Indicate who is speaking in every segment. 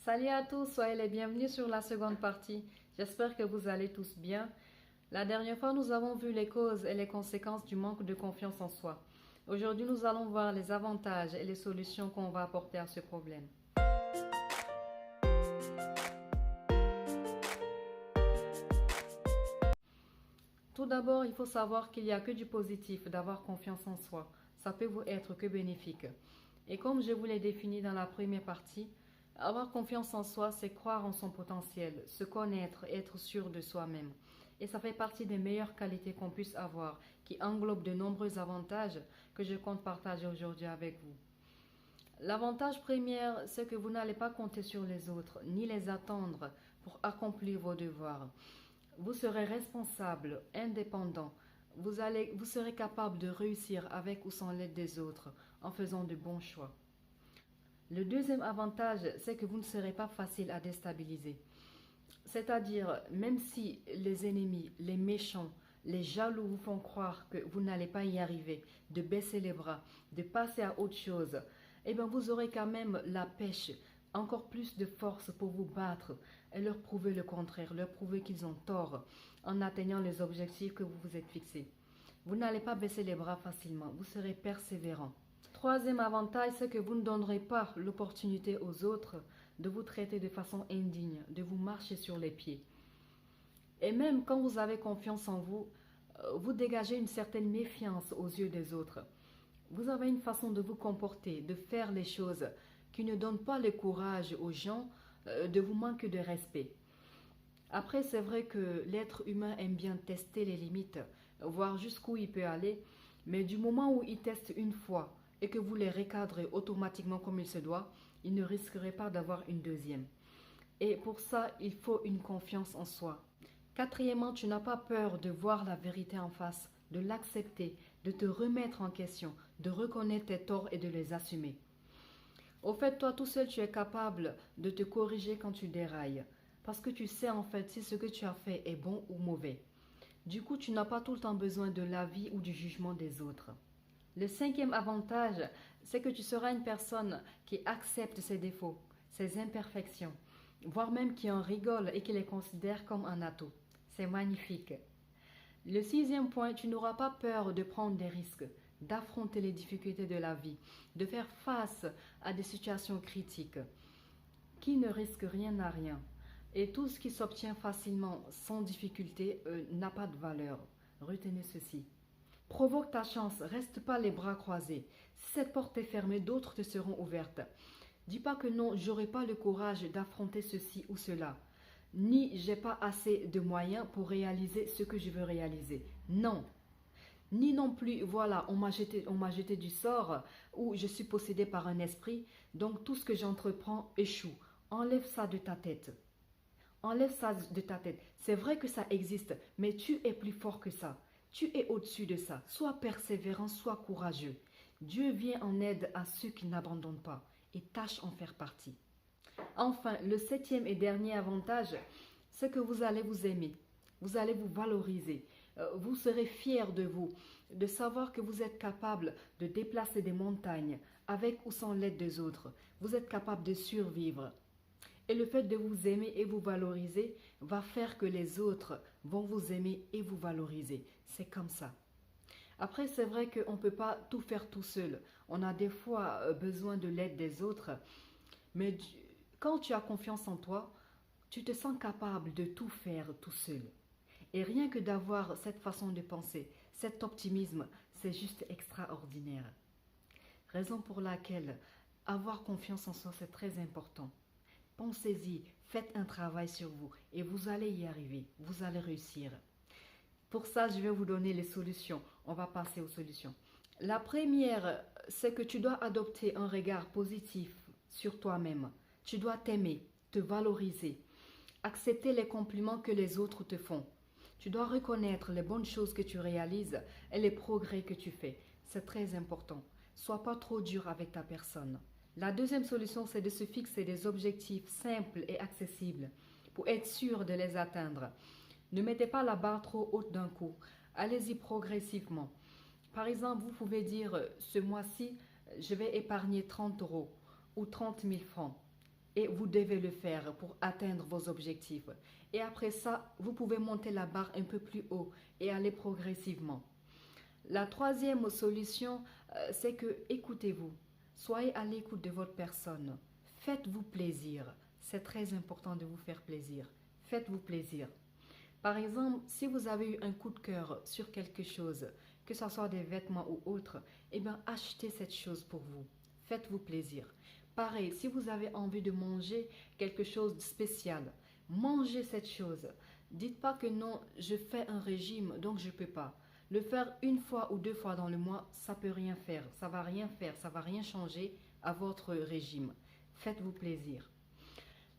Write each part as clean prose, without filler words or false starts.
Speaker 1: Salut à tous, soyez les bienvenus sur la seconde partie. J'espère que vous allez tous bien. La dernière fois, nous avons vu les causes et les conséquences du manque de confiance en soi. Aujourd'hui, nous allons voir les avantages et les solutions qu'on va apporter à ce problème. Tout d'abord, il faut savoir qu'il n'y a que du positif d'avoir confiance en soi. Ça peut vous être que bénéfique. Et comme je vous l'ai défini dans la première partie, avoir confiance en soi, c'est croire en son potentiel, se connaître, être sûr de soi-même. Et ça fait partie des meilleures qualités qu'on puisse avoir, qui englobent de nombreux avantages que je compte partager aujourd'hui avec vous. L'avantage premier, c'est que vous n'allez pas compter sur les autres, ni les attendre pour accomplir vos devoirs. Vous serez responsable, indépendant. Vous serez capable de réussir avec ou sans l'aide des autres en faisant de bons choix. Le deuxième avantage, c'est que vous ne serez pas facile à déstabiliser. C'est-à-dire, même si les ennemis, les méchants, les jaloux vous font croire que vous n'allez pas y arriver, de baisser les bras, de passer à autre chose, eh bien vous aurez quand même la pêche, encore plus de force pour vous battre et leur prouver le contraire, leur prouver qu'ils ont tort en atteignant les objectifs que vous vous êtes fixés. Vous n'allez pas baisser les bras facilement, vous serez persévérant. Troisième avantage, c'est que vous ne donnerez pas l'opportunité aux autres de vous traiter de façon indigne, de vous marcher sur les pieds. Et même quand vous avez confiance en vous, vous dégagez une certaine méfiance aux yeux des autres. Vous avez une façon de vous comporter, de faire les choses qui ne donne pas le courage aux gens de vous manquer de respect. Après, c'est vrai que l'être humain aime bien tester les limites, voir jusqu'où il peut aller, mais du moment où il teste une fois et que vous les recadrez automatiquement comme il se doit, il ne risquerait pas d'avoir une deuxième. Et pour ça, il faut une confiance en soi. Quatrièmement, tu n'as pas peur de voir la vérité en face, de l'accepter, de te remettre en question, de reconnaître tes torts et de les assumer. Au fait, toi tout seul, tu es capable de te corriger quand tu dérailles. Parce que tu sais en fait si ce que tu as fait est bon ou mauvais. Du coup, tu n'as pas tout le temps besoin de l'avis ou du jugement des autres. Le cinquième avantage, c'est que tu seras une personne qui accepte ses défauts, ses imperfections, voire même qui en rigole et qui les considère comme un atout. C'est magnifique. Le sixième point, tu n'auras pas peur de prendre des risques, d'affronter les difficultés de la vie, de faire face à des situations critiques. Qui ne risque rien n'a rien. Et tout ce qui s'obtient facilement, sans difficulté, n'a pas de valeur. Retenez ceci. Provoque ta chance, reste pas les bras croisés. Si cette porte est fermée, d'autres te seront ouvertes. Dis pas que non, j'aurai pas le courage d'affronter ceci ou cela. Ni j'ai pas assez de moyens pour réaliser ce que je veux réaliser. Non. Ni non plus, voilà, on m'a jeté du sort ou je suis possédé par un esprit, donc tout ce que j'entreprends échoue. Enlève ça de ta tête. Enlève ça de ta tête. C'est vrai que ça existe, mais tu es plus fort que ça. Tu es au-dessus de ça. Sois persévérant, sois courageux. Dieu vient en aide à ceux qui n'abandonnent pas et tâche en faire partie. Enfin, le septième et dernier avantage, c'est que vous allez vous aimer. Vous allez vous valoriser. Vous serez fier de vous, de savoir que vous êtes capable de déplacer des montagnes avec ou sans l'aide des autres. Vous êtes capable de survivre. Et le fait de vous aimer et vous valoriser va faire que les autres vont vous aimer et vous valoriser. C'est comme ça. Après, c'est vrai qu'on ne peut pas tout faire tout seul. On a des fois besoin de l'aide des autres. Mais quand tu as confiance en toi, tu te sens capable de tout faire tout seul. Et rien que d'avoir cette façon de penser, cet optimisme, c'est juste extraordinaire. Raison pour laquelle avoir confiance en soi, c'est très important. Pensez-y, faites un travail sur vous et vous allez y arriver, vous allez réussir. Pour ça, je vais vous donner les solutions. On va passer aux solutions. La première, c'est que tu dois adopter un regard positif sur toi-même. Tu dois t'aimer, te valoriser, accepter les compliments que les autres te font. Tu dois reconnaître les bonnes choses que tu réalises et les progrès que tu fais. C'est très important. Sois pas trop dur avec ta personne. La deuxième solution, c'est de se fixer des objectifs simples et accessibles pour être sûr de les atteindre. Ne mettez pas la barre trop haute d'un coup. Allez-y progressivement. Par exemple, vous pouvez dire ce mois-ci, je vais épargner 30 € ou 30 000 francs. Et vous devez le faire pour atteindre vos objectifs. Et après ça, vous pouvez monter la barre un peu plus haut et aller progressivement. La troisième solution, c'est que écoutez-vous. Soyez à l'écoute de votre personne. Faites-vous plaisir. C'est très important de vous faire plaisir. Faites-vous plaisir. Par exemple, si vous avez eu un coup de cœur sur quelque chose, que ce soit des vêtements ou autre, eh bien, achetez cette chose pour vous. Faites-vous plaisir. Pareil, si vous avez envie de manger quelque chose de spécial, mangez cette chose. Dites pas que non, je fais un régime, donc je ne peux pas. Le faire une fois ou deux fois dans le mois, ça peut rien faire. Ça va rien faire, ça va rien changer à votre régime. Faites-vous plaisir.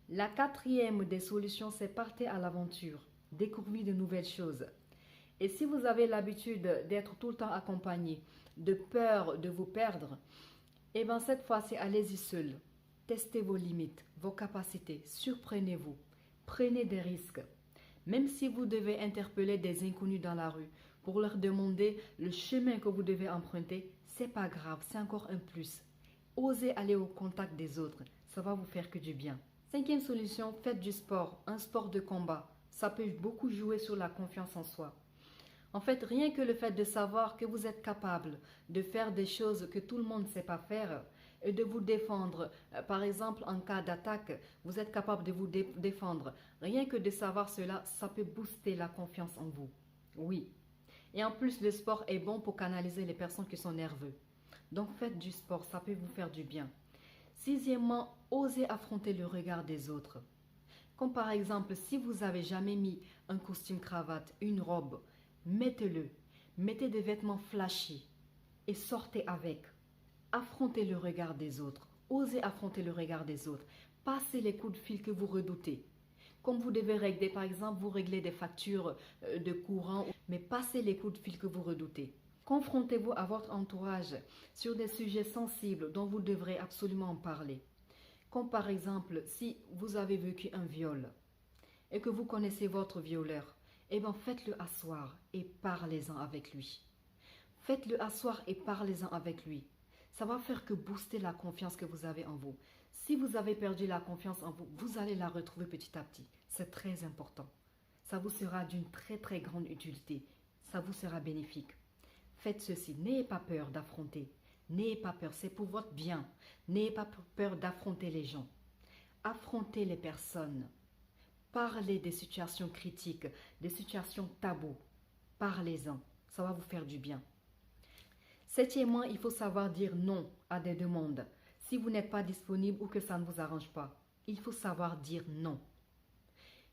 Speaker 1: La quatrième des solutions, c'est partez à l'aventure. Découvrez de nouvelles choses. Et si vous avez l'habitude d'être tout le temps accompagné, de peur de vous perdre, eh bien cette fois-ci, allez-y seul. Testez vos limites, vos capacités, surprenez-vous. Prenez des risques. Même si vous devez interpeller des inconnus dans la rue pour leur demander le chemin que vous devez emprunter, c'est pas grave, c'est encore un plus. Osez aller au contact des autres, ça va vous faire que du bien. Cinquième solution, faites du sport, un sport de combat. Ça peut beaucoup jouer sur la confiance en soi. En fait, rien que le fait de savoir que vous êtes capable de faire des choses que tout le monde ne sait pas faire et de vous défendre, par exemple en cas d'attaque, vous êtes capable de vous défendre. Rien que de savoir cela, ça peut booster la confiance en vous. Oui. Et en plus, le sport est bon pour canaliser les personnes qui sont nerveuses. Donc faites du sport, ça peut vous faire du bien. Sixièmement, osez affronter le regard des autres. Comme par exemple, si vous n'avez jamais mis un costume cravate, une robe, mettez-le. Mettez des vêtements flashy et sortez avec. Affrontez le regard des autres. Osez affronter le regard des autres. Passez les coups de fil que vous redoutez. Comme vous devez régler, par exemple, vous réglez des factures de courant, mais passez les coups de fil que vous redoutez. Confrontez-vous à votre entourage sur des sujets sensibles dont vous devrez absolument en parler. Comme par exemple, si vous avez vécu un viol et que vous connaissez votre violeur, eh bien faites-le asseoir et parlez-en avec lui. Faites-le asseoir et parlez-en avec lui. Ça va faire que booster la confiance que vous avez en vous. Si vous avez perdu la confiance en vous, vous allez la retrouver petit à petit. C'est très important. Ça vous sera d'une très très grande utilité. Ça vous sera bénéfique. Faites ceci. N'ayez pas peur d'affronter. N'ayez pas peur, c'est pour votre bien. N'ayez pas peur d'affronter les gens. Affrontez les personnes. Parlez des situations critiques, des situations taboues. Parlez-en, ça va vous faire du bien. Septièmement, il faut savoir dire non à des demandes. Si vous n'êtes pas disponible ou que ça ne vous arrange pas, il faut savoir dire non.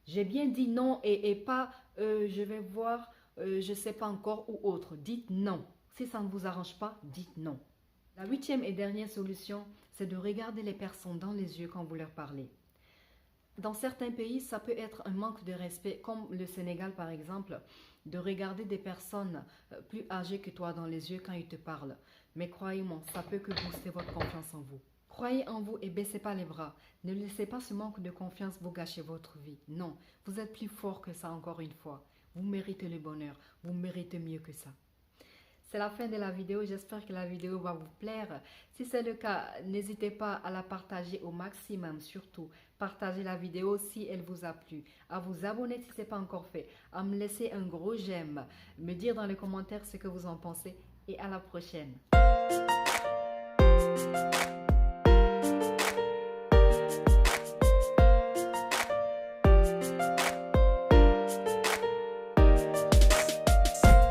Speaker 1: J'ai bien dit non et pas je vais voir, je ne sais pas encore ou autre. Dites non. Si ça ne vous arrange pas, dites non. La huitième et dernière solution, c'est de regarder les personnes dans les yeux quand vous leur parlez. Dans certains pays, ça peut être un manque de respect, comme le Sénégal par exemple, de regarder des personnes plus âgées que toi dans les yeux quand ils te parlent. Mais croyez-moi, ça peut que booster votre confiance en vous. Croyez en vous et baissez pas les bras. Ne laissez pas ce manque de confiance vous gâcher votre vie. Non, vous êtes plus fort que ça encore une fois. Vous méritez le bonheur, vous méritez mieux que ça. C'est la fin de la vidéo, j'espère que la vidéo va vous plaire. Si c'est le cas, n'hésitez pas à la partager au maximum, surtout. Partagez la vidéo si elle vous a plu, à vous abonner si ce n'est pas encore fait, à me laisser un gros j'aime, me dire dans les commentaires ce que vous en pensez et à la prochaine.